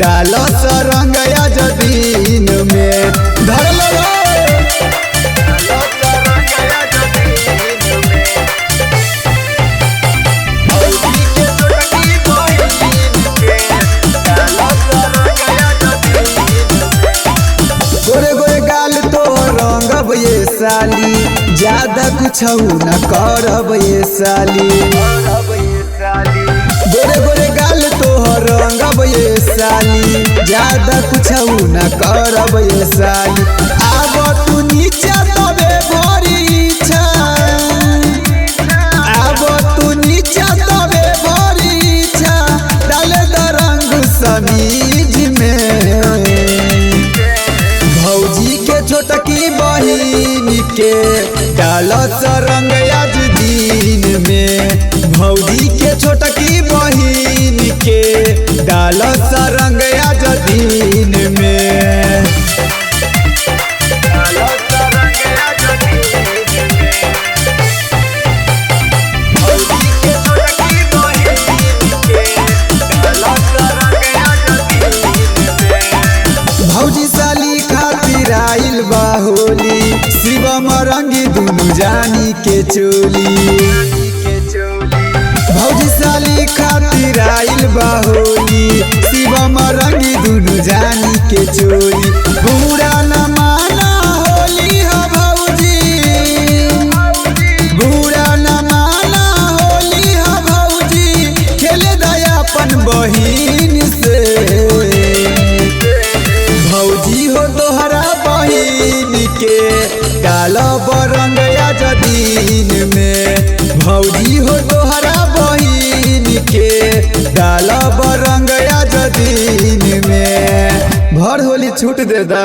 डाल सरंग आज दिन में धर लो गोरे गोरे गाल तो रंगब ये साली ज्यादा कुछ न करब ये साली गोरे गोरे गाल तो रंगब ये साली ज्यादा कुछ न करब ये साली आब तू नीचा तबे भरी इच्छा आब तू नीचा तबे भरी इच्छा डाले द रंग समीज में भौजी के छोटकी बहिन के डाल सरंग आज दिन में भौजी के छोटकी बहिन के डाल सरंग आज दिन में भौजी साली खातिर आइल बा होली शिवम रंगी दुनु जानी के चोली भौजी साली खातिर आइल बा होली शिवम रंगी दुनु जानी के चोली बुरा न माना होली हो भौजी बुरा न माना होली हो भौजी खेले दया अपन बहिन से भौजी हो तोहरा बहिन के डाल रंग आज दिन में भौजी हो तोहरा बहिन के डाल रंग आज दिन में भर होली छूट दे दा।